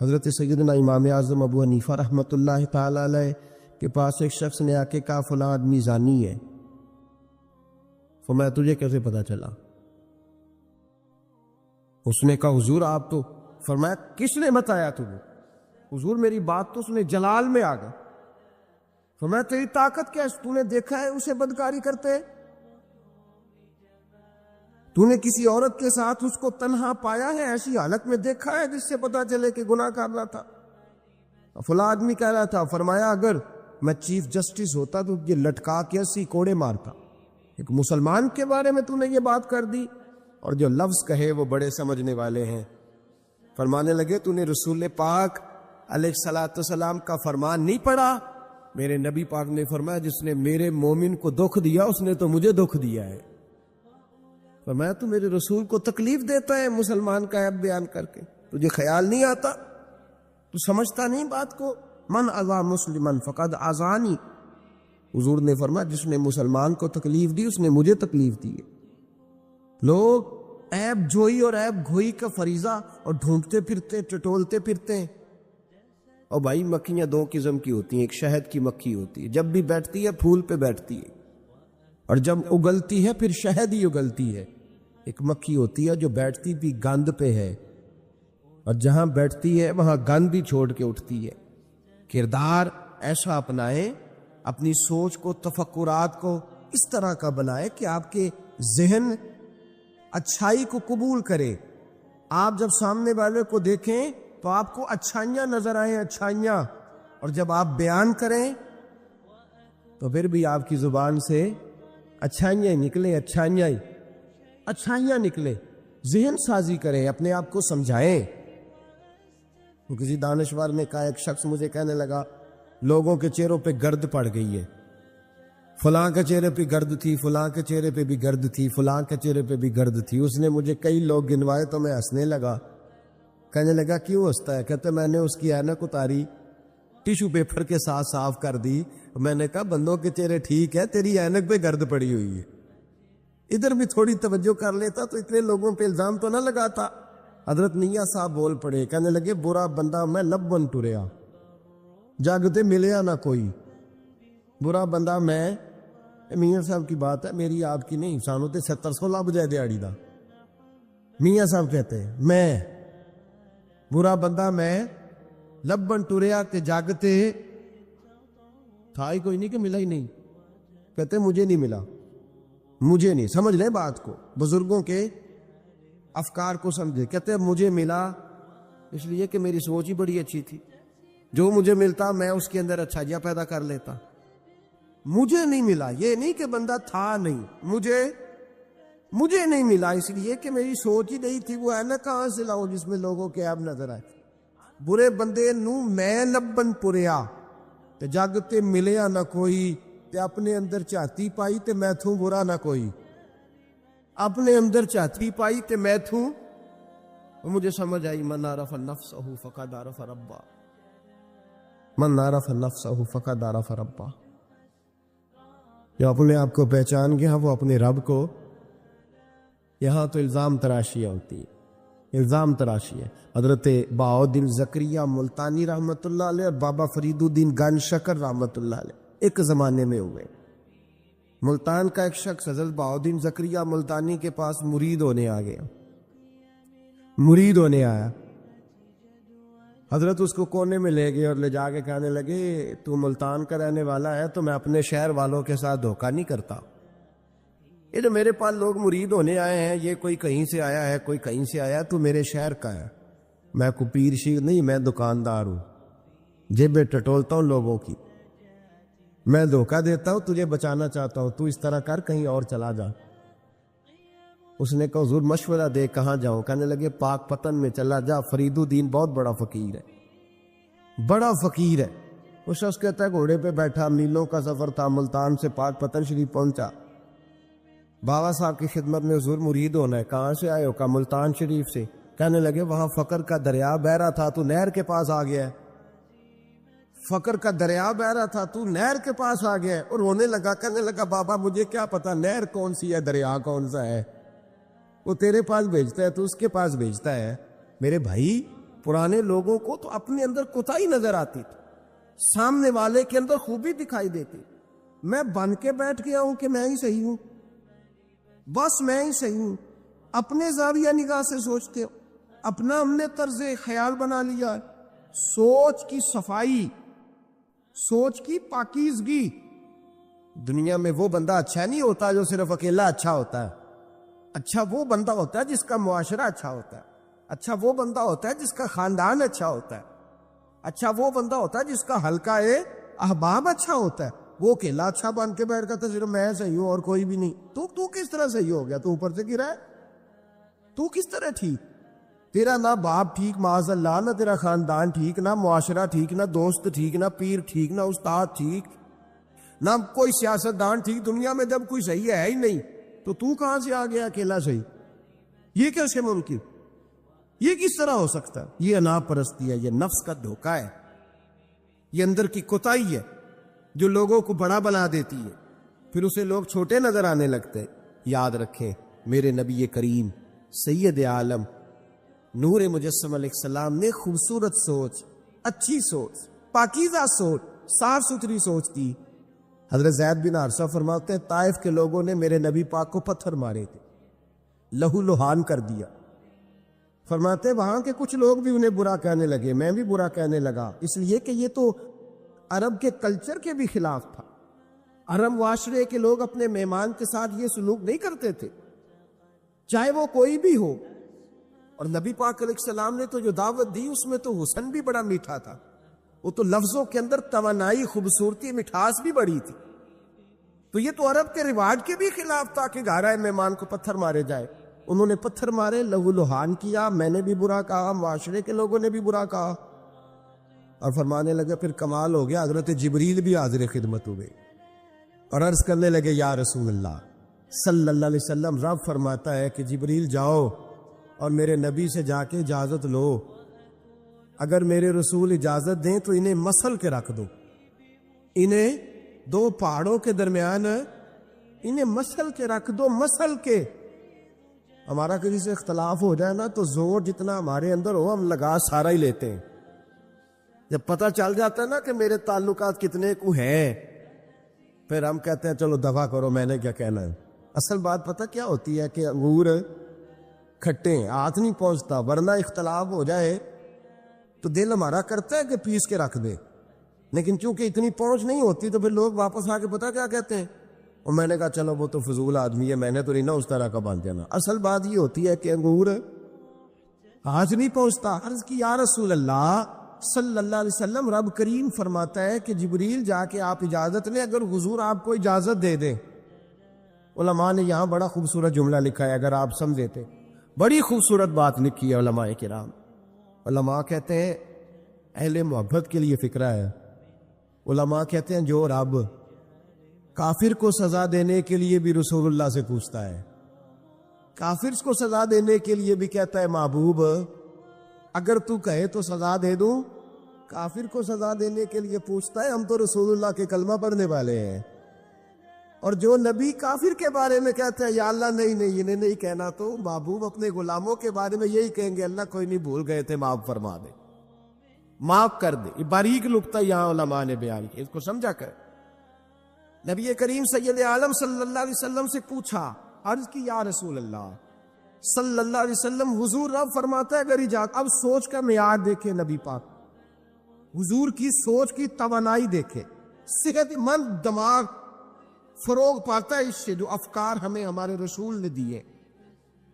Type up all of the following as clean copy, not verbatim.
حضرت سیدنا امام اعظم ابو حنیفہ رحمۃ اللہ تعالی علیہ کے پاس ایک شخص نے آ کے کہا فلاں آدمی زانی ہے. فرمایا تجھے کیسے پتا چلا؟ اس نے کہا حضور آپ تو. فرمایا کس نے بتایا تجھے؟ حضور میری بات تو سنے، جلال میں آ گئے. فرمایا تیری طاقت کیا ہے؟ تو نے دیکھا ہے اسے بدکاری کرتے؟ تو نے کسی عورت کے ساتھ اس کو تنہا پایا ہے؟ ایسی حالت میں دیکھا ہے جس سے پتا چلے کہ گناہ کر رہا تھا؟ فلاں آدمی کہہ رہا تھا. فرمایا اگر میں چیف جسٹس ہوتا تو یہ لٹکا کے 80 کوڑے مارتا. ایک مسلمان کے بارے میں تو نے یہ بات کر دی. اور جو لفظ کہے وہ بڑے سمجھنے والے ہیں. فرمانے لگے تو نے رسول پاک علیہ الصلوۃ والسلام کا فرمان نہیں پڑھا؟ میرے نبی پاک نے فرمایا جس نے میرے مومن کو دکھ دیا اس نے تو مجھے دکھ دیا ہے. فرمایا تو میرے رسول کو تکلیف دیتا ہے مسلمان کا عیب بیان کر کے، تجھے خیال نہیں آتا؟ تو سمجھتا نہیں بات کو؟ من اذا مسلمن فقد اذانی. حضور نے فرمایا جس نے مسلمان کو تکلیف دی اس نے مجھے تکلیف دی ہے. لوگ عیب جوئی اور عیب گھوئی کا فریضہ اور ڈھونڈتے پھرتے ٹٹولتے پھرتے ہیں. اور بھائی مکھیاں دو قسم کی ہوتی ہیں. ایک شہد کی مکھی ہوتی ہے، جب بھی بیٹھتی ہے پھول پہ بیٹھتی ہے، اور جب اگلتی ہے پھر شہد ہی اگلتی ہے. ایک مکھی ہوتی ہے جو بیٹھتی بھی گند پہ ہے، اور جہاں بیٹھتی ہے وہاں گند بھی چھوڑ کے اٹھتی ہے. کردار ایسا اپنائیں، اپنی سوچ کو، تفکرات کو اس طرح کا بنائے کہ آپ کے ذہن اچھائی کو قبول کرے. آپ جب سامنے والے کو دیکھیں تو آپ کو اچھائیاں نظر آئیں، اچھائیاں. اور جب آپ بیان کریں تو پھر بھی آپ کی زبان سے اچھائیاں نکلیں، اچھائیاں نکلیں. ذہن سازی کریں، اپنے آپ کو سمجھائیں. تو کسی دانشور نے کہا، ایک شخص مجھے کہنے لگا لوگوں کے چہروں پہ گرد پڑ گئی ہے، فلاں کے چہرے پہ گرد تھی، فلاں کے چہرے پہ بھی گرد تھی، فلاں کے چہرے پہ بھی گرد تھی. اس نے مجھے کئی لوگ گنوائے تو میں ہنسنے لگا. کہنے لگا کیوں ہنستا ہے؟ کہتے میں نے اس کی اینک اتاری، ٹیشو پیپر کے ساتھ صاف کر دی. میں نے کہا بندوں کے چہرے ٹھیک ہے، تیری اینک پہ گرد پڑی ہوئی ہے. ادھر بھی تھوڑی توجہ کر لیتا تو اتنے لوگوں پہ الزام تو نہ لگاتا. حضرت میاں صاحب بول پڑے، کہنے لگے برا بندہ میں لب بن ٹریا، جاگتے ملیا نہ کوئی. برا بندہ میں، میاں صاحب کی بات ہے، میری آپ کی نہیں. سانو تے 700 لب جائے دیہڑی دا. میاں صاحب کہتے ہیں میں برا بندہ میں لبن ٹریا تے جاگتے تھا ہی کوئی نہیں کہ ملا ہی نہیں. کہتے مجھے نہیں ملا، مجھے نہیں. سمجھ لیں بات کو، بزرگوں کے افکار کو سمجھے. کہتے مجھے ملا اس لیے کہ میری سوچ ہی بڑی اچھی تھی، جو مجھے ملتا میں اس کے اندر اچھائیاں پیدا کر لیتا. مجھے نہیں ملا یہ نہیں کہ بندہ تھا نہیں، مجھے نہیں ملا اس لیے کہ میری سوچ ہی نہیں تھی. وہ ہے نا کہاں سے لاؤں جس میں لوگوں کے عیب نظر آئے. برے بندے نو میں لبن پوریا تے جگ تے ملیا نہ کوئی، تے اپنے اندر چاہتی پائی تے میں تھوں برا نہ کوئی. اپنے اندر چاہتی پائی تے میں تھوں. مجھے سمجھ آئی من عرف نفسہ فقد عرف ربہ، من عرف نفسہ فقد عرف ربہ. جو اپنے آپ کو پہچان گیا وہ اپنے رب کو. یہاں تو الزام تراشیاں ہوتی ہے، الزام تراشی ہے. حضرت بہاؤالدین زکریا ملتانی رحمۃ اللہ علیہ اور بابا فرید الدین گن شکر رحمۃ اللہ علیہ ایک زمانے میں ہوئے. ملتان کا ایک شخص حضرت بہاؤالدین زکریا ملتانی کے پاس مرید ہونے آیا. حضرت اس کو کونے میں لے گئے اور لے جا کے کہنے لگے تو ملتان کا رہنے والا ہے تو میں اپنے شہر والوں کے ساتھ دھوکہ نہیں کرتا. یہ جو میرے پاس لوگ مرید ہونے آئے ہیں، یہ کوئی کہیں سے آیا ہے، کوئی کہیں سے آیا ہے، تو میرے شہر کا ہے. میں کوئی پیر شیر نہیں، میں دکاندار ہوں، جیبیں ٹٹولتا ہوں لوگوں کی، میں دھوکہ دیتا ہوں، تجھے بچانا چاہتا ہوں، تو اس طرح کر کہیں اور چلا جا. اس نے کہا حضور مشورہ دے کہاں جاؤں؟ کہنے لگے پاک پتن میں چلا جا، فرید الدین بہت بڑا فقیر ہے، بڑا فقیر ہے. وہ شخص کہتا ہے گھوڑے پہ بیٹھا، میلوں کا سفر تھا، ملتان سے پاک پتن شریف پہنچا. بابا صاحب کی خدمت میں حضور مرید ہونا ہے. کہاں سے آئے ہو؟ کہا ملتان شریف سے. کہنے لگے وہاں فقر کا دریا بہ رہا تھا، تو نہر کے پاس آ گیا ہے. فقر کا دریا بہ رہا تھا، تو نہر کے پاس آ گیا ہے. اور رونے لگا، کہنے لگا بابا مجھے کیا پتا نہر کون سی ہے، دریا کون سا ہے. وہ تیرے پاس بھیجتا ہے تو اس کے پاس بھیجتا ہے. میرے بھائی پرانے لوگوں کو تو اپنے اندر کوتاہی نظر آتی تھی، سامنے والے کے اندر خوبی دکھائی دیتی. میں بن کے بیٹھ گیا ہوں کہ میں ہی صحیح ہوں، بس میں ہی صحیح ہوں. اپنے زاویہ نگاہ سے سوچتے ہو، اپنا ہم نے طرز خیال بنا لیا ہے. سوچ کی صفائی، سوچ کی پاکیزگی. دنیا میں وہ بندہ اچھا نہیں ہوتا جو صرف اکیلا اچھا ہوتا ہے. اچھا وہ بندہ ہوتا ہے جس کا معاشرہ اچھا ہوتا ہے. اچھا وہ بندہ ہوتا ہے جس کا خاندان اچھا ہوتا ہے. اچھا وہ بندہ ہوتا ہے جس کا حلقہ احباب اچھا ہوتا ہے. وہ اکیلا اچھا بن کے بیٹھ کرتا صرف میں صحیح ہوں اور کوئی بھی نہیں. تو کس طرح صحیح ہو گیا؟ تو اوپر سے گرا ہے. تو کس طرح ٹھیک؟ تیرا نہ باپ ٹھیک معاذ اللہ، نہ تیرا خاندان ٹھیک، نہ معاشرہ ٹھیک، نہ دوست ٹھیک، نہ پیر ٹھیک، نہ استاد ٹھیک، نہ کوئی سیاستدان ٹھیک. دنیا میں جب کوئی صحیح ہے ہی نہیں تو کہاں سے آ گیا اکیلا صحیح؟ یہ کیسے ممکن؟ یہ کس طرح ہو سکتا ہے؟ یہ انا پرستی ہے، یہ نفس کا دھوکہ ہے، یہ اندر کی کوتاہی ہے جو لوگوں کو بڑا بنا دیتی ہے، پھر اسے لوگ چھوٹے نظر آنے لگتے ہیں. یاد رکھیں میرے نبی کریم سید عالم نور مجسم علیہ السلام نے خوبصورت سوچ، اچھی سوچ، پاکیزہ سوچ، صاف ستھری سوچ تھی. حضرت زید بن حارثہ فرماتے ہیں طائف کے لوگوں نے میرے نبی پاک کو پتھر مارے تھے، لہو لہان کر دیا. فرماتے وہاں کے کچھ لوگ بھی انہیں برا کہنے لگے، میں بھی برا کہنے لگا، اس لیے کہ یہ تو عرب کے کلچر کے بھی خلاف تھا. عرب معاشرے کے لوگ اپنے مہمان کے ساتھ یہ سلوک نہیں کرتے تھے، چاہے وہ کوئی بھی ہو. اور نبی پاک علیہ السلام نے تو جو دعوت دی اس میں تو حسن بھی بڑا میٹھا تھا. وہ تو لفظوں کے اندر توانائی، خوبصورتی، مٹھاس بھی بڑی تھی. تو یہ تو عرب کے رواج کے بھی خلاف تھا کہ گھر مہمان کو پتھر مارے جائے. انہوں نے پتھر مارے، لہو لہان کیا، میں نے بھی برا کہا، معاشرے کے لوگوں نے بھی برا کہا. اور فرمانے لگے پھر کمال ہو گیا، حضرت جبریل بھی حاضر خدمت ہوئے اور عرض کرنے لگے یا رسول اللہ صلی اللہ علیہ وسلم، رب فرماتا ہے کہ جبریل جاؤ اور میرے نبی سے جا کے اجازت لو، اگر میرے رسول اجازت دیں تو انہیں مسل کے رکھ دو، انہیں دو پہاڑوں کے درمیان انہیں مسل کے رکھ دو. مسل کے ہمارا کسی سے اختلاف ہو جائے نا تو زور جتنا ہمارے اندر ہو ہم لگا سارا ہی لیتے ہیں. جب پتہ چل جاتا ہے نا کہ میرے تعلقات کتنے کو ہیں پھر ہم کہتے ہیں چلو دفع کرو، میں نے کیا کہنا ہے. اصل بات پتہ کیا ہوتی ہے کہ انگور کھٹے ہیں، ہاتھ نہیں پہنچتا، ورنہ اختلاف ہو جائے تو دل ہمارا کرتا ہے کہ پیس کے رکھ دے، لیکن چونکہ اتنی پہنچ نہیں ہوتی تو پھر لوگ واپس آ کے پتہ کیا کہتے ہیں، اور میں نے کہا چلو وہ تو فضول آدمی ہے، میں نے تو نہیں نا اس طرح کا باندھ دینا. اصل بات یہ ہوتی ہے کہ انگور ہاتھ نہیں پہنچتا. عرض کی یا رسول اللہ صلی اللہ علیہ وسلم، رب کریم فرماتا ہے کہ جبریل جا کے آپ اجازت لیں، اگر حضور آپ کو اجازت دے دیں. علماء نے یہاں بڑا خوبصورت جملہ لکھا ہے، اگر آپ سمجھے تھے بڑی خوبصورت بات لکھی ہے علماء کرام. علماء کہتے ہیں اہل محبت کے لیے فکرہ ہے. علماء کہتے ہیں جو رب کافر کو سزا دینے کے لیے بھی رسول اللہ سے پوچھتا ہے، کافر کو سزا دینے کے لیے بھی کہتا ہے محبوب اگر تو کہے تو سزا دے دوں، کافر کو سزا دینے کے لیے پوچھتا ہے. ہم تو رسول اللہ کے کلمہ پڑھنے والے ہیں. اور جو نبی کافر کے بارے میں کہتا ہے یا اللہ نہیں انہیں نہیں کہنا، تو محبوب اپنے غلاموں کے بارے میں یہی کہیں گے اللہ کوئی نہیں، بھول گئے تھے، معاف فرما دے، معاف کر دے. یہ باریک نقطہ یہاں علماء نے بیان کیا، اس کو سمجھا کر. نبی کریم سید عالم صلی اللہ علیہ وسلم سے پوچھا، عرض کی یا رسول اللہ صلی اللہ علیہ وسلم، حضور رب فرماتا ہے اگر اجازت. اب سوچ کا معیار دیکھے نبی پاک، حضور کی سوچ کی توانائی دیکھے. صحت مند دماغ فروغ پاتا ہے اس سے جو افکار ہمیں ہمارے رسول نے دیے.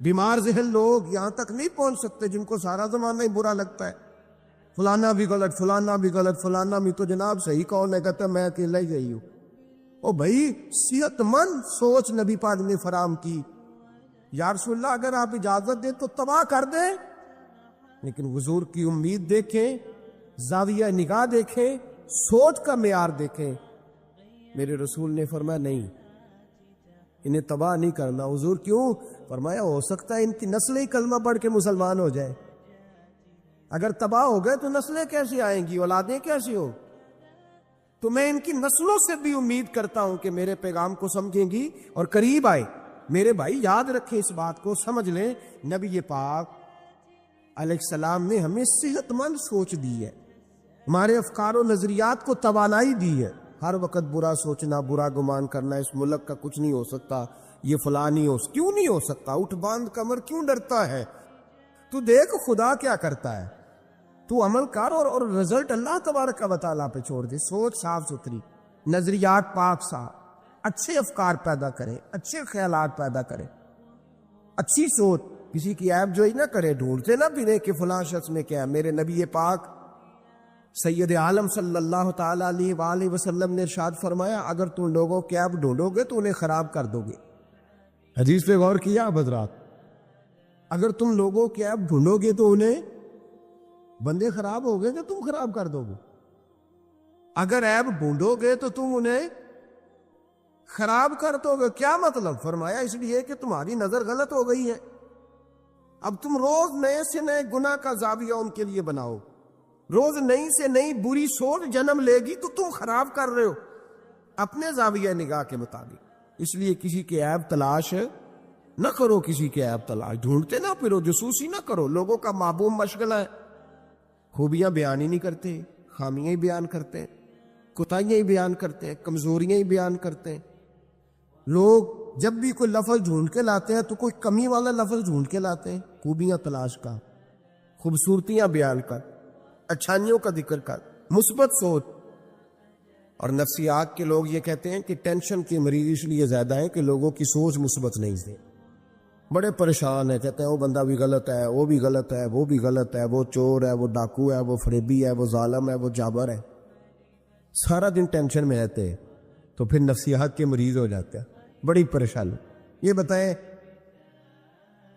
بیمار ذہن لوگ یہاں تک نہیں پہنچ سکتے جن کو سارا زمانہ ہی برا لگتا ہے، فلانا بھی غلط، فلانا بھی غلط، فلانا بھی تو جناب صحیح کون ہے، کہتا میں اکیلا ہی صحیح ہوں. او بھائی صحت مند سوچ نبی پاک نے فراہم کی. یا رسول اللہ اگر آپ اجازت دیں تو تباہ کر دیں، لیکن حضور کی امید دیکھیں، زاویہ نگاہ دیکھیں، سوچ کا معیار دیکھیں. میرے رسول نے فرمایا نہیں، انہیں تباہ نہیں کرنا. حضور کیوں؟ فرمایا ہو سکتا ہے ان کی نسلیں کلمہ پڑھ کے مسلمان ہو جائے. اگر تباہ ہو گئے تو نسلیں کیسی آئیں گی، اولادیں کیسی ہو؟ تو میں ان کی نسلوں سے بھی امید کرتا ہوں کہ میرے پیغام کو سمجھیں گی اور قریب آئے. میرے بھائی یاد رکھیں اس بات کو، سمجھ لیں نبی پاک علیہ السلام نے ہمیں صحت مند سوچ دی ہے، ہمارے افکار و نظریات کو توانائی دی ہے۔ ہر وقت برا سوچنا، برا گمان کرنا، اس ملک کا کچھ نہیں ہو سکتا، یہ فلاں نہیں کیوں نہیں ہو سکتا؟ اٹھ باندھ کمر کیوں ڈرتا ہے؟ تو دیکھ خدا کیا کرتا ہے، تو عمل کر اور رزلٹ اللہ تبارک و تعالیٰ پہ چھوڑ دے۔ سوچ صاف ستھری، نظریات پاک صاف، اچھے افکار پیدا کرے، اچھے خیالات پیدا کرے، اچھی سوچ، کسی کی عیب جوئی نہ کرے، ڈھونڈتے نہ پھرے کہ فلاں شخص نے کیا۔ میرے نبی پاک سید عالم صلی اللہ تعالی علیہ وآلہ وسلم نے ارشاد فرمایا، اگر تم لوگوں کی عیب ڈھونڈو گے تو انہیں خراب کر دو گے۔ حدیث پہ غور کیا اب حضرات؟ اگر تم لوگوں کی عیب ڈھونڈو گے تو انہیں، بندے خراب ہو گئے کہ تم خراب کر دو گے؟ اگر عیب ڈھونڈو گے تو تم انہیں خراب کر دو گے۔ کیا مطلب؟ فرمایا اس لیے کہ تمہاری نظر غلط ہو گئی ہے، اب تم روز نئے سے نئے گناہ کا زاویہ ان کے لیے بناؤ، روز نئی سے نئی بری سوچ جنم لے گی تو تم خراب کر رہے ہو اپنے زاویہ نگاہ کے مطابق۔ اس لیے کسی کے عیب تلاش نہ کرو، کسی کے عیب تلاش ڈھونڈتے نہ پھرو، جاسوسی نہ کرو۔ لوگوں کا معبوم مشغلہ ہے، خوبیاں بیان ہی نہیں کرتے، خامیاں ہی بیان کرتے ہیں، کوتاہیاں ہی بیان کرتے ہیں، کمزوریاں ہی بیان کرتے ہیں۔ لوگ جب بھی کوئی لفظ ڈھونڈ کے لاتے ہیں تو کوئی کمی والا لفظ ڈھونڈ کے لاتے ہیں۔ خوبیاں تلاش کر، خوبصورتیاں بیان کر، اچھائیوں کا ذکر کر، مثبت سوچ۔ اور نفسیات کے لوگ یہ کہتے ہیں کہ ٹینشن کے مریض اس لیے زیادہ ہیں کہ لوگوں کی سوچ مثبت نہیں ہے، بڑے پریشان ہیں، کہتے ہیں وہ بندہ بھی غلط ہے، وہ بھی غلط ہے، وہ بھی غلط ہے، وہ چور ہے، وہ ڈاکو ہے، وہ فریبی ہے، وہ ظالم ہے، وہ جابر ہے، سارا دن ٹینشن میں رہتے ہیں، تو پھر نفسیات کے مریض ہو جاتے ہیں، بڑی پریشانی۔ یہ بتائیں،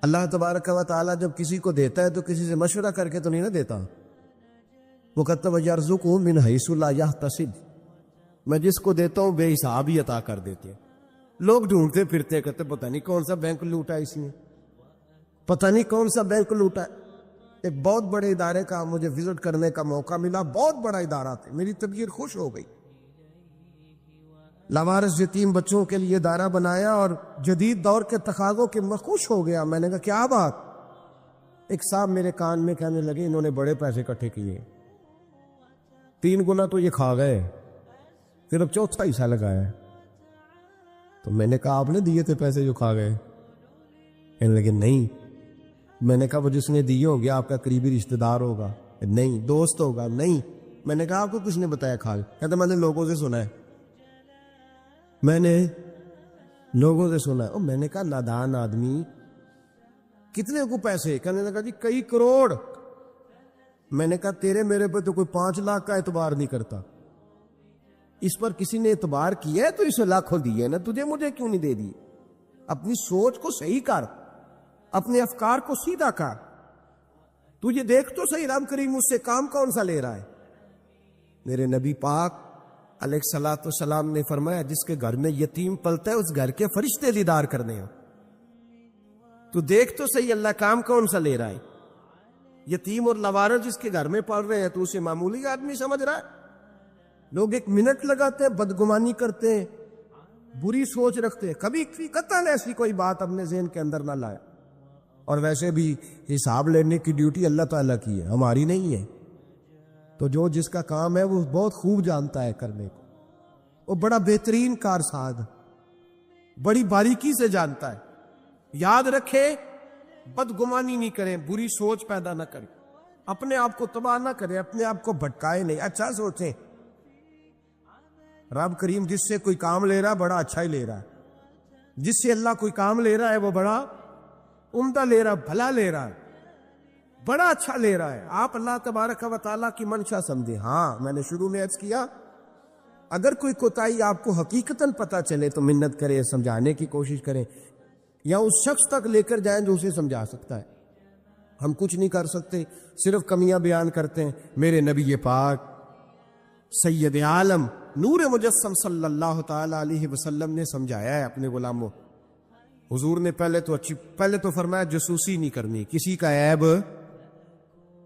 اللہ تبارک و تعالیٰ جب کسی کو دیتا ہے تو کسی سے مشورہ کر کے تو نہیں نہ دیتا۔ وہ کہتا ہے وَيَرْزُقُهُ مِنْ حَيْثُ لَا يَحْتَسِبُ، میں جس کو دیتا ہوں بے حساب ہی عطا کر دیتے ہیں۔ لوگ ڈھونڈتے پھرتے کہتے پتہ نہیں کون سا بینک لوٹا ہے اس نے، پتہ نہیں کون سا بینک لوٹا ہے۔ ایک بہت بڑے ادارے کا مجھے وزٹ کرنے کا موقع ملا، بہت بڑا ادارہ تھا، میری طبیعت خوش ہو گئی۔ لاوارث یتیم بچوں کے لیے ادارہ بنایا اور جدید دور کے تقاضوں کے میں خوش ہو گیا۔ میں نے کہا کیا بات؟ ایک صاحب میرے کان میں کہنے لگے انہوں نے بڑے پیسے اکٹھے کیے، 3 گنا تو یہ کھا گئے، صرف چوتھا حصہ لگایا ہے۔ تو میں نے کہا آپ نے دیے تھے پیسے جو کھا گئے؟ کہنے لگے نہیں۔ میں نے کہا وہ جس نے دیے ہوں گے آپ کا قریبی رشتہ دار ہوگا؟ نہیں۔ دوست ہوگا؟ نہیں۔ میں نے کہا آپ کو کس نے بتایا کھا گئے؟ کہتا میں نے لوگوں سے سنا ہے، میں نے لوگوں سے سنا ہے۔ میں نے کہا نادان آدمی، کتنے کو پیسے؟ کہنے لگا جی کئی کروڑ۔ میں نے کہا تیرے میرے پہ تو کوئی 5 لاکھ کا اعتبار نہیں کرتا، اس پر کسی نے اعتبار کیا ہے تو اسے لاکھوں دیے نا، تجھے مجھے کیوں نہیں دے دی؟ اپنی سوچ کو صحیح کر، اپنے افکار کو سیدھا کر۔ تجھے دیکھ تو صحیح، رب کریم مجھ سے کام کون سا لے رہا ہے؟ میرے نبی پاک علیہ الصلوۃ والسلام نے فرمایا جس کے گھر میں یتیم پلتا ہے اس گھر کے فرشتے دیدار کرنے ہو۔ تو دیکھ تو صحیح اللہ کام کون سا لے رہا ہے؟ یتیم اور لاوارث جس کے گھر میں پل رہے ہیں تو اسے معمولی آدمی سمجھ رہا ہے؟ لوگ 1 منٹ لگاتے ہیں، بدگمانی کرتے ہیں، بری سوچ رکھتے ہیں، کبھی قطعاً ایسی کوئی بات اپنے ذہن کے اندر نہ لائے۔ اور ویسے بھی حساب لینے کی ڈیوٹی اللہ تعالیٰ کی ہے، ہماری نہیں ہے۔ تو جو جس کا کام ہے وہ بہت خوب جانتا ہے کرنے کو، وہ بڑا بہترین کارساز، بڑی باریکی سے جانتا ہے۔ یاد رکھے بدگمانی نہیں کریں، بری سوچ پیدا نہ کریں، اپنے آپ کو تباہ نہ کریں، اپنے آپ کو بھٹکائے نہیں، اچھا سوچیں۔ رب کریم جس سے کوئی کام لے رہا ہے بڑا اچھا ہی لے رہا ہے، جس سے اللہ کوئی کام لے رہا ہے وہ بڑا عمدہ لے رہا ہے، بھلا لے رہا ہے، بڑا اچھا لے رہا ہے۔ آپ اللہ تبارک و تعالیٰ کی منشا سمجھیں۔ ہاں میں نے شروع میں عرض کیا اگر کوئی کوتاہی آپ کو حقیقتاً پتہ چلے تو منت کریں، سمجھانے کی کوشش کریں، یا اس شخص تک لے کر جائیں جو اسے سمجھا سکتا ہے۔ ہم کچھ نہیں کر سکتے، صرف کمیاں بیان کرتے ہیں۔ میرے نبی پاک سید عالم نور مجسم صلی اللہ تعالی علیہ وسلم نے سمجھایا ہے اپنے غلاموں۔ حضور نے پہلے تو فرمایا جاسوسی نہیں کرنی، کسی کا عیب،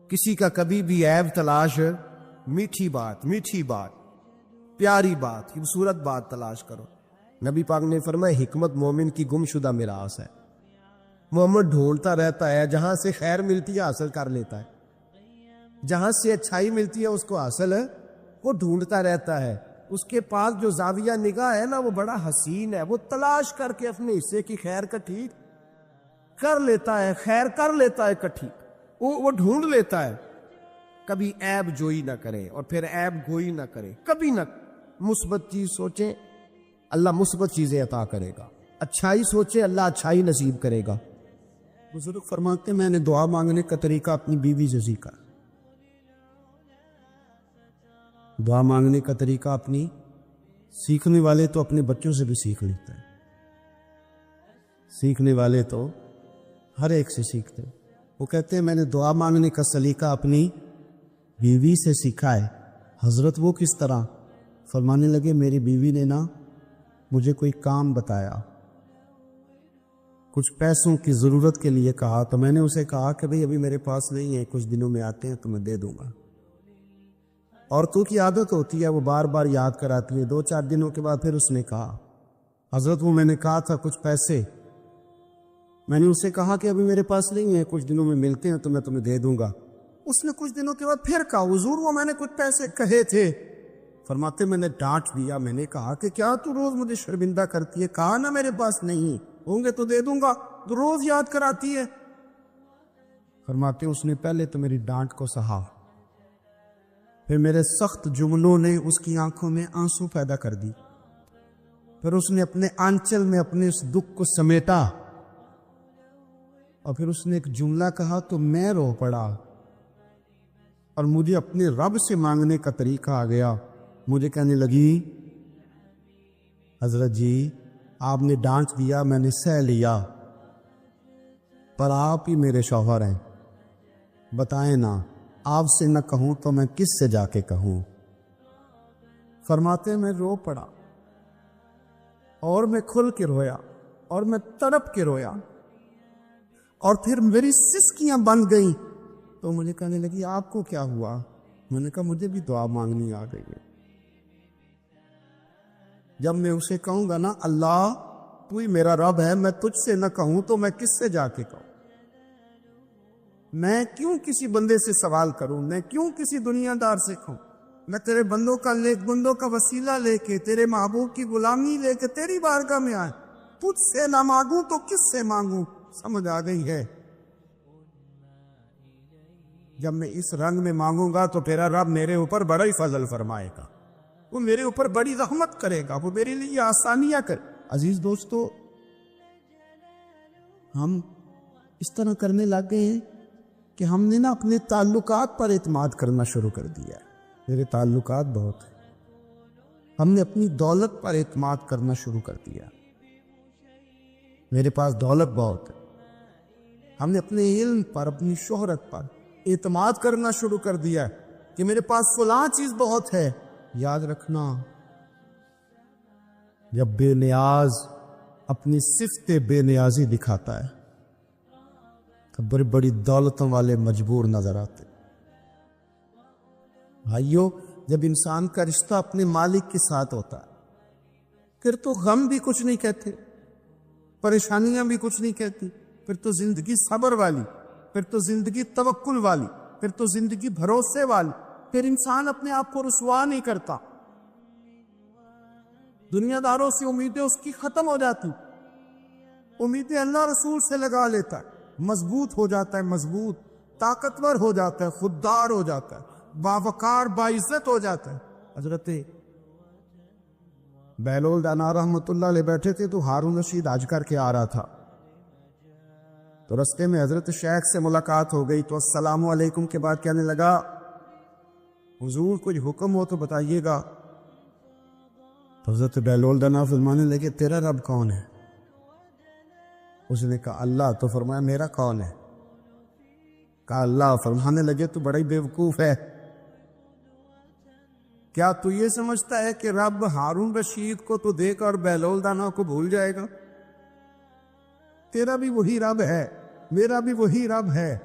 کسی کا کبھی بھی عیب تلاش، میٹھی بات پیاری بات خوبصورت بات تلاش کرو۔ نبی پاک نے فرمایا حکمت مومن کی گم شدہ میراث ہے، محمد ڈھونڈتا رہتا ہے، جہاں سے خیر ملتی ہے حاصل کر لیتا ہے، جہاں سے اچھائی ملتی ہے اس کو حاصل ہے، وہ ڈھونڈتا رہتا ہے۔ اس کے پاس جو زاویہ نگاہ ہے نا وہ بڑا حسین ہے، وہ تلاش کر کے اپنے حصے کی خیر کٹھی کر لیتا ہے، خیر کر لیتا ہے کٹھی، وہ ڈھونڈ لیتا ہے۔ کبھی عیب جوئی نہ کرے اور پھر عیب گوئی نہ کرے، کبھی نہ مثبت چیز سوچیں، اللہ مثبت چیزیں عطا کرے گا، اچھائی سوچے اللہ اچھائی نصیب کرے گا۔ بزرگ فرماتے میں نے دعا مانگنے کا طریقہ اپنی بیوی سے سیکھا، دعا مانگنے کا طریقہ اپنی، سیکھنے والے تو اپنے بچوں سے بھی سیکھ لیتے ہیں، سیکھنے والے تو ہر ایک سے سیکھتے ہیں۔ وہ کہتے ہیں میں نے دعا مانگنے کا سلیقہ اپنی بیوی سے سیکھا ہے۔ حضرت وہ کس طرح؟ فرمانے لگے میری بیوی نے نا مجھے کوئی کام بتایا، کچھ پیسوں کی ضرورت کے لیے کہا، تو میں نے اسے کہا کہ بھئی ابھی میرے پاس نہیں ہے، کچھ دنوں میں آتے ہیں تو میں دے دوں گا۔ عورتوں کی عادت ہوتی ہے وہ بار بار یاد کراتی ہے، 2-4 دنوں کے بعد پھر اس نے کہا حضرت وہ میں نے کہا تھا کچھ پیسے، میں نے اسے کہا کہ ابھی میرے پاس نہیں ہے، کچھ دنوں میں ملتے ہیں تو میں تمہیں دے دوں گا۔ اس نے کچھ دنوں کے بعد پھر کہا حضور وہ میں نے کچھ پیسے کہے تھے۔ فرماتے میں نے ڈانٹ دیا، میں نے کہا کہ کیا تو روز مجھے شرمندہ کرتی ہے، کہا نا میرے پاس نہیں ہوں گے تو دے دوں گا، تو روز یاد کراتی ہے۔ فرماتے اس نے پہلے تو میری ڈانٹ کو سہا، پھر میرے سخت جملوں نے اس کی آنکھوں میں آنسو پیدا کر دی، پھر اس نے اپنے آنچل میں اپنے اس دکھ کو سمیٹا، اور پھر اس نے ایک جملہ کہا تو میں رو پڑا، اور مجھے اپنے رب سے مانگنے کا طریقہ آ گیا۔ مجھے کہنے لگی حضرت جی آپ نے ڈانٹ دیا، میں نے سہ لیا، پر آپ ہی میرے شوہر ہیں، بتائیں نا آپ سے نہ کہوں تو میں کس سے جا کے کہوں؟ فرماتے میں رو پڑا، اور میں کھل کے رویا، اور میں تڑپ کے رویا، اور پھر میری سسکیاں بن گئیں، تو مجھے کہنے لگی آپ کو کیا ہوا؟ میں نے کہا مجھے بھی دعا مانگنی آ گئی ہے۔ جب میں اسے کہوں گا نا اللہ تو ہی میرا رب ہے، میں تجھ سے نہ کہوں تو میں کس سے جا کے کہوں؟ میں کیوں کسی بندے سے سوال کروں؟ میں کیوں کسی دنیا دار سے کہوں؟ میں تیرے بندوں کا وسیلہ لے کے، تیرے محبوب کی غلامی لے کے تیری بارگاہ میں آئے، تجھ سے نہ مانگوں تو کس سے مانگوں؟ سمجھ آ گئی ہے؟ جب میں اس رنگ میں مانگوں گا تو تیرا رب میرے اوپر بڑا ہی فضل فرمائے گا، وہ میرے اوپر بڑی رحمت کرے گا، وہ میرے لیے آسانیاں کرے۔ عزیز دوستو، ہم اس طرح کرنے لگ گئے ہیں کہ ہم نے نا اپنے تعلقات پر اعتماد کرنا شروع کر دیا ہے۔ میرے تعلقات بہت ہیں، ہم نے اپنی دولت پر اعتماد کرنا شروع کر دیا، میرے پاس دولت بہت ہے۔ ہم نے اپنے علم پر، اپنی شہرت پر اعتماد کرنا شروع کر دیا کہ میرے پاس فلاں چیز بہت ہے۔ یاد رکھنا جب بے نیاز اپنی صفت بے نیازی دکھاتا ہے تو بڑی بڑی دولتوں والے مجبور نظر آتے۔ بھائیو، جب انسان کا رشتہ اپنے مالک کے ساتھ ہوتا ہے پھر تو غم بھی کچھ نہیں کہتے، پریشانیاں بھی کچھ نہیں کہتی، پھر تو زندگی صبر والی، پھر تو زندگی توکل والی، پھر تو زندگی بھروسے والی، پھر انسان اپنے آپ کو رسوا نہیں کرتا، دنیا داروں سے امیدیں اس کی ختم ہو جاتی، امیدیں اللہ رسول سے لگا لیتا ہے، مضبوط ہو جاتا ہے، مضبوط، طاقتور ہو جاتا ہے، خوددار ہو جاتا ہے، باوقار باعزت ہو جاتا ہے۔ حضرت بہلول دانا رحمت اللہ علیہ بیٹھے تھے تو ہارون رشید حج کر کے آ رہا تھا، تو رستے میں حضرت شیخ سے ملاقات ہو گئی، تو السلام علیکم کے بعد کہنے لگا حضور کچھ حکم ہو تو بتائیے گا۔ تو حضرت بہلول دانا فرمانے لگے تیرا رب کون ہے؟ اس نے کہا اللہ۔ تو فرمایا میرا کون ہے؟ کہا اللہ۔ فرمانے لگے تو بڑا ہی بیوقوف ہے، کیا تو یہ سمجھتا ہے کہ رب ہارون رشید کو تو دیکھ اور بہلول دانا کو بھول جائے گا؟ تیرا بھی وہی رب ہے، میرا بھی وہی رب ہے،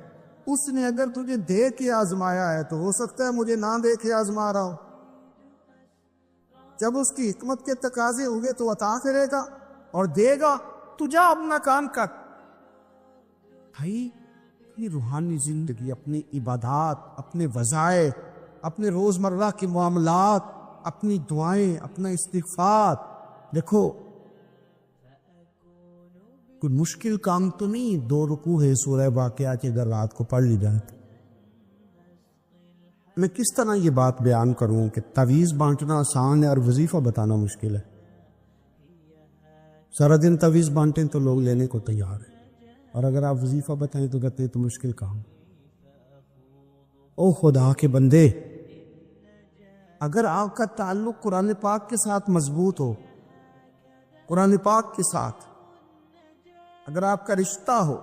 اس نے اگر تجھے دیکھ کے آزمایا ہے تو ہو سکتا ہے مجھے نہ دیکھے آزما رہا ہو، جب اس کی حکمت کے تقاضے ہوئے تو عطا کرے گا اور دے گا، تو جا اپنا کام کر، بھائی اپنی روحانی زندگی، اپنی عبادات، اپنے وظائف، اپنے روزمرہ کے معاملات، اپنی دعائیں، اپنا استغفار، دیکھو کوئی مشکل کام تو نہیں 2 رکوع ہے سورہ واقعہ کے اگر رات کو پڑھ لی جائے۔ میں کس طرح یہ بات بیان کروں کہ تعویذ بانٹنا آسان ہے اور وظیفہ بتانا مشکل ہے۔ سارا دن تعویذ بانٹیں تو لوگ لینے کو تیار ہیں، اور اگر آپ وظیفہ بتائیں تو کہتے ہیں تو مشکل کام۔ او خدا کے بندے، اگر آپ کا تعلق قرآن پاک کے ساتھ مضبوط ہو، قرآن پاک کے ساتھ اگر آپ کا رشتہ ہو،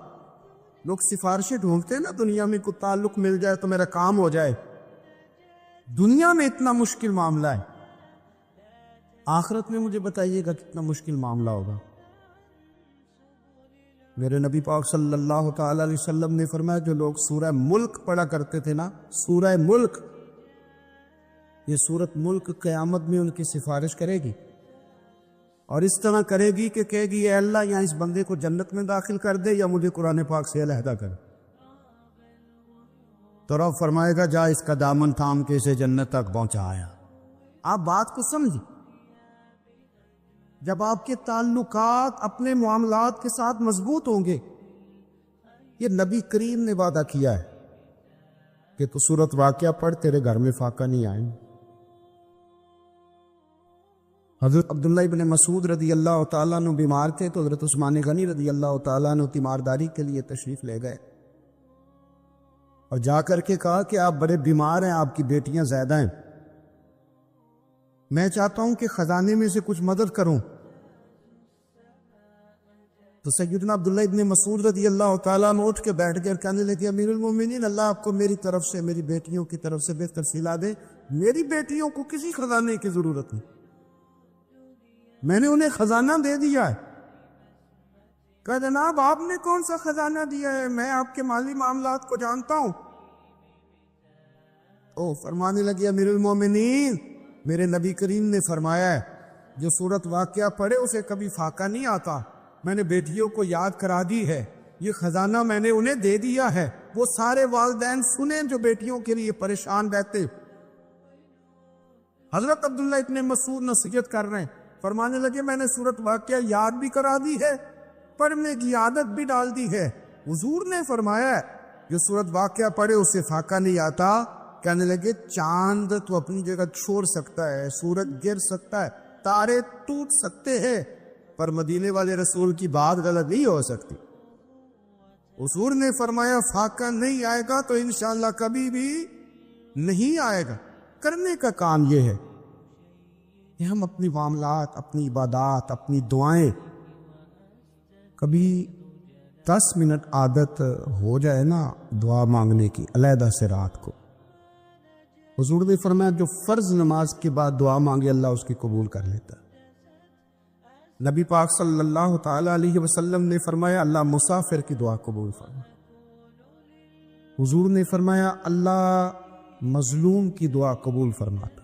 لوگ سفارشیں ڈھونڈتے ہیں نا دنیا میں، کوئی تعلق مل جائے تو میرا کام ہو جائے۔ دنیا میں اتنا مشکل معاملہ ہے، آخرت میں مجھے بتائیے گا کتنا مشکل معاملہ ہوگا۔ میرے نبی پاک صلی اللہ تعالی علیہ وسلم نے فرمایا جو لوگ سورہ ملک پڑھا کرتے تھے نا، سورہ ملک، یہ سورت ملک قیامت میں ان کی سفارش کرے گی، اور اس طرح کرے گی کہ کہے گی اے اللہ یا اس بندے کو جنت میں داخل کر دے یا مجھے قرآن پاک سے علیحدہ کر۔ تو رب فرمائے گا جا اس کا دامن تھام کے اسے جنت تک پہنچایا۔ آپ بات کو سمجھیں، جب آپ کے تعلقات اپنے معاملات کے ساتھ مضبوط ہوں گے، یہ نبی کریم نے وعدہ کیا ہے کہ تو سورت واقعہ پڑھ تیرے گھر میں فاقہ نہیں آئیں۔ حضرت عبداللہ ابن مسعود رضی اللہ تعالیٰ عنہ بیمار تھے تو حضرت عثمان غنی رضی اللہ تعالیٰ عنہ تیمارداری کے لیے تشریف لے گئے، اور جا کر کے کہا کہ آپ بڑے بیمار ہیں، آپ کی بیٹیاں زیادہ ہیں، میں چاہتا ہوں کہ خزانے میں سے کچھ مدد کروں۔ تو سیدنا عبداللہ ابن مسعود رضی اللہ تعالیٰ عنہ اٹھ کے بیٹھ گئے اور کہنے لگے امیر المومنین، اللہ آپ کو میری طرف سے، میری بیٹیوں کی طرف سے بہتر صلہ دے، میری بیٹیوں کو کسی خزانے کی ضرورت نہیں، میں نے انہیں خزانہ دے دیا ہے۔ کہا جناب آپ نے کون سا خزانہ دیا ہے، میں آپ کے مالی معاملات کو جانتا ہوں۔ فرمانے لگے امیر المومنین، میرے نبی کریم نے فرمایا ہے جو سورت واقعہ پڑھے اسے کبھی فاقہ نہیں آتا، میں نے بیٹیوں کو یاد کرا دی ہے، یہ خزانہ میں نے انہیں دے دیا ہے۔ وہ سارے والدین سنیں جو بیٹیوں کے لیے پریشان رہتے۔ حضرت عبداللہ ابن مسعود نصیحت کر رہے ہیں، فرمانے لگے میں نے سورت واقعہ یاد بھی کرا دی ہے، پڑھنے کی عادت بھی ڈال دی ہے۔ حضور نے فرمایا ہے جو سورت واقعہ پڑھے اسے فاقہ نہیں آتا۔ کہنے لگے چاند تو اپنی جگہ چھوڑ سکتا ہے، سورج گر سکتا ہے، تارے ٹوٹ سکتے ہیں، پر مدینے والے رسول کی بات غلط نہیں ہو سکتی۔ حضور نے فرمایا فاقہ نہیں آئے گا تو انشاءاللہ کبھی بھی نہیں آئے گا۔ کرنے کا کام یہ ہے کہ ہم اپنی معاملات، اپنی عبادات، اپنی دعائیں، کبھی 10 منٹ عادت ہو جائے نا دعا مانگنے کی علیحدہ سے رات کو۔ حضور نے فرمایا جو فرض نماز کے بعد دعا مانگے اللہ اس کی قبول کر لیتا ہے۔ نبی پاک صلی اللہ تعالی علیہ وسلم نے فرمایا اللہ مسافر کی دعا قبول فرمائے۔ حضور نے فرمایا اللہ مظلوم کی دعا قبول فرماتا۔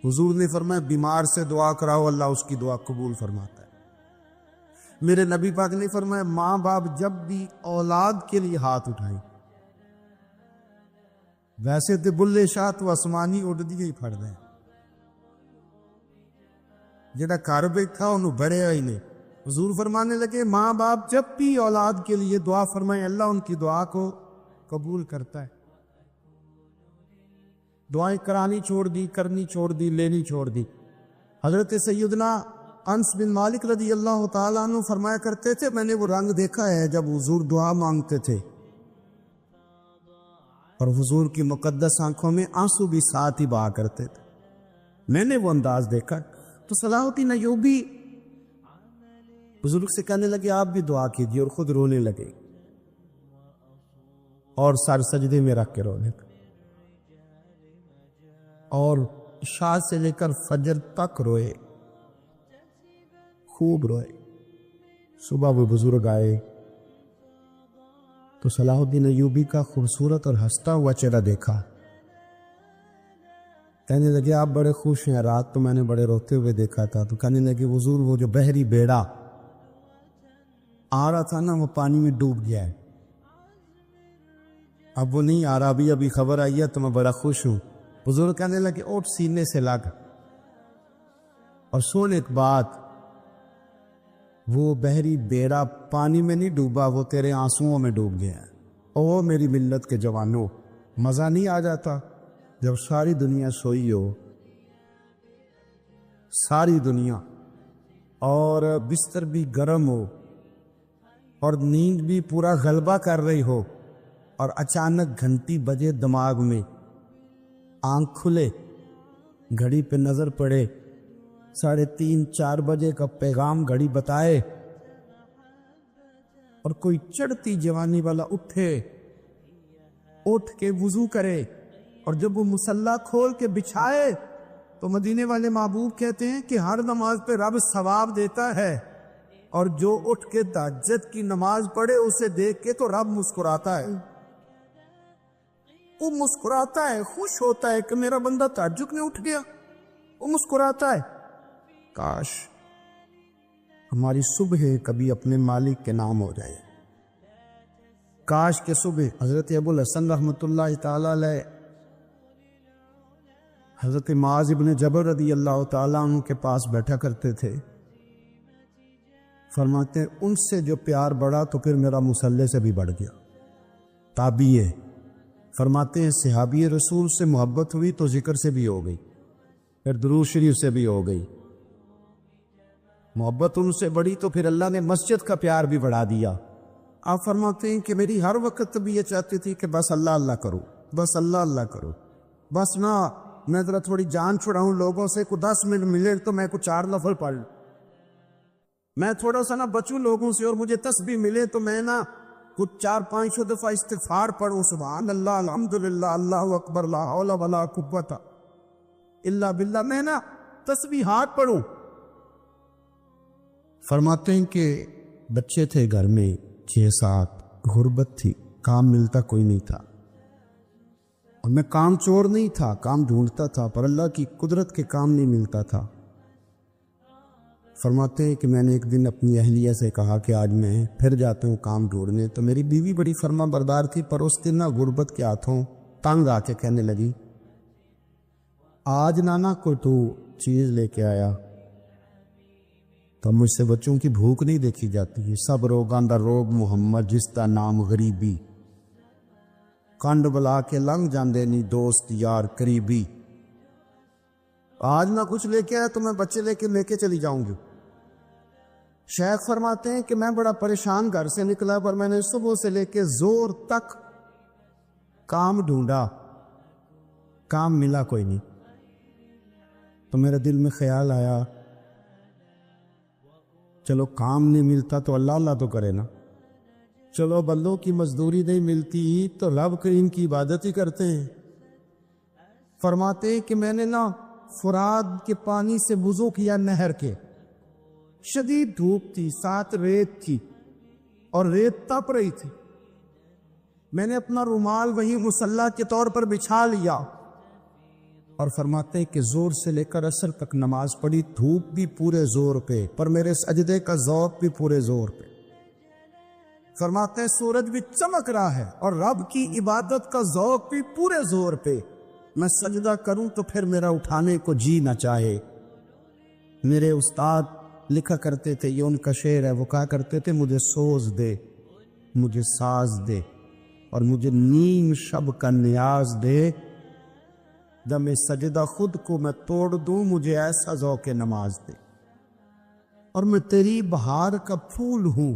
حضور نے فرمایا بیمار سے دعا کراؤ اللہ اس کی دعا قبول فرماتا ہے۔ میرے نبی پاک نے فرمایا ماں باپ جب بھی اولاد کے لیے ہاتھ اٹھائیں، ویسے تو بلے شاہ تو آسمانی اڑ دیے ہی پھڑ دیں، جڑا گھر بیٹھا انہوں بڑے آئی نے۔ حضور فرمانے لگے ماں باپ جب بھی اولاد کے لیے دعا فرمائیں اللہ ان کی دعا کو قبول کرتا ہے۔ دعائیں کرانی چھوڑ دی، کرنی چھوڑ دی، لینی چھوڑ دی۔ حضرت سیدنا انس بن مالک رضی اللہ تعالیٰ عنہ فرمایا کرتے تھے میں نے وہ رنگ دیکھا ہے جب حضور دعا مانگتے تھے اور حضور کی مقدس آنکھوں میں آنسو بھی ساتھ ہی بہا کرتے تھے، میں نے وہ انداز دیکھا۔ تو صلاح الدین ایوبی بزرگ سے کہنے لگے آپ بھی دعا کیجیے، اور خود رونے لگے اور سر سجدے میں رکھ کے رونے لگے، اور عشاء سے لے کر فجر تک روئے، خوب روئے۔ صبح وہ بزرگ آئے تو صلاح الدین ایوبی کا خوبصورت اور ہنستا ہوا چہرہ دیکھا، کہنے لگے آپ بڑے خوش ہیں، رات تو میں نے بڑے روتے ہوئے دیکھا تھا۔ تو کہنے لگے حضور وہ جو بحری بیڑا آ رہا تھا نا وہ پانی میں ڈوب گیا ہے. اب وہ نہیں آ رہا. ابھی خبر آئی ہے تو میں بڑا خوش ہوں. بزرگ کہنے لگے اٹھ سینے سے لگ اور سن ایک بات, وہ بحری بیڑا پانی میں نہیں ڈوبا, وہ تیرے آنسوؤں میں ڈوب گیا ہے. او میری ملت کے جوانوں, مزہ نہیں آ جاتا جب ساری دنیا سوئی ہو, ساری دنیا, اور بستر بھی گرم ہو اور نیند بھی پورا غلبہ کر رہی ہو, اور اچانک گھنٹی بجے دماغ میں, آنکھ کھلے, گھڑی پہ نظر پڑے, 3:30-4 بجے کا پیغام گھڑی بتائے, اور کوئی چڑھتی جوانی والا اٹھ کے وضو کرے, اور جب وہ مصلی کھول کے بچھائے تو مدینے والے محبوب کہتے ہیں کہ ہر نماز پہ رب ثواب دیتا ہے, اور جو اٹھ کے تہجد کی نماز پڑھے اسے دیکھ کے تو رب مسکراتا ہے. وہ مسکراتا ہے, خوش ہوتا ہے کہ میرا بندہ تہجد میں اٹھ گیا. وہ مسکراتا ہے. کاش ہماری صبح کبھی اپنے مالک کے نام ہو جائے. کاش کے صبح حضرت ابو الحسن رحمۃ اللہ تعالی علیہ حضرت معاذ ابن جبل رضی اللہ تعالیٰ عنہ کے پاس بیٹھا کرتے تھے. فرماتے ہیں ان سے جو پیار بڑھا تو پھر میرا مصلی سے بھی بڑھ گیا. تابعی فرماتے ہیں صحابی رسول سے محبت ہوئی تو ذکر سے بھی ہو گئی, پھر درود شریف سے بھی ہو گئی. محبت ان سے بڑھی تو پھر اللہ نے مسجد کا پیار بھی بڑھا دیا. آپ فرماتے ہیں کہ میری ہر وقت بھی یہ چاہتی تھی کہ بس اللہ اللہ کرو, بس اللہ اللہ کرو, بس نہ میں ذرا تھوڑی جان چھڑاؤں لوگوں سے, کو 10 منٹ ملے تو میں کچھ 4 لفظ پڑھ لوں, میں تھوڑا سا نہ بچوں لوگوں سے, اور مجھے تسبیح ملے تو میں نہ کچھ 400-500 دفعہ استغفار پڑھوں, سبحان اللہ, الحمدللہ, اللہ اکبر, لا حول ولا قوت الا باللہ, میں نہ تسبیحات پڑھوں. فرماتے ہیں کہ بچے تھے گھر میں 6-7, غربت تھی, کام ملتا کوئی نہیں تھا, اور میں کام چور نہیں تھا, کام ڈھونڈتا تھا, پر اللہ کی قدرت کے کام نہیں ملتا تھا. فرماتے ہیں کہ میں نے ایک دن اپنی اہلیہ سے کہا کہ آج میں پھر جاتا ہوں کام ڈھونڈنے. تو میری بیوی بڑی فرما بردار تھی, پر اس دن نہ غربت کے ہاتھوں تنگ آ کے کہنے لگی, آج نانا کو تو چیز لے کے آیا تو مجھ سے بچوں کی بھوک نہیں دیکھی جاتی ہے. سب روگاں دا روگ محمد, جس دا نام غریبی, کنڈ بلا کے لنگ جاندے نہیں دوست یار قریبی. آج نہ کچھ لے کے آیا تو میں بچے لے کے چلی جاؤں گی. شیخ فرماتے ہیں کہ میں بڑا پریشان گھر سے نکلا, پر میں نے صبح سے لے کے زور تک کام ڈھونڈا, کام ملا کوئی نہیں. تو میرے دل میں خیال آیا, چلو کام نہیں ملتا تو اللہ اللہ تو کرے نا, چلو بندوں کی مزدوری نہیں ملتی تو رب کریم کی عبادت ہی کرتے ہیں. فرماتے ہیں کہ میں نے نا فرات کے پانی سے وضو کیا نہر کے, شدید دھوپ تھی, ساتھ ریت تھی, اور ریت تپ رہی تھی. میں نے اپنا رومال وہی مصلی کے طور پر بچھا لیا, اور فرماتے ہیں کہ زور سے لے کر عصر تک نماز پڑھی, دھوپ بھی پورے زور پہ, پر میرے سجدے کا ذوق بھی پورے زور پہ. فرماتے ہیں سورج بھی چمک رہا ہے, اور رب کی عبادت کا ذوق بھی پورے زور پہ. میں سجدہ کروں تو پھر میرا اٹھانے کو جی نہ چاہے. میرے استاد لکھا کرتے تھے, یہ ان کا شعر ہے, وہ کہا کرتے تھے, مجھے سوز دے, مجھے ساز دے, اور مجھے نیم شب کا نیاز دے, دم سجدہ خود کو میں توڑ دوں, مجھے ایسا ذوق نماز دے. اور میں تیری بہار کا پھول ہوں,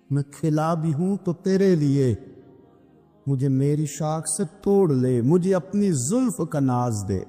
میں کھلا بھی ہوں تو تیرے لیے, مجھے میری شاخ سے توڑ لے, مجھے اپنی زلف کا ناز دے.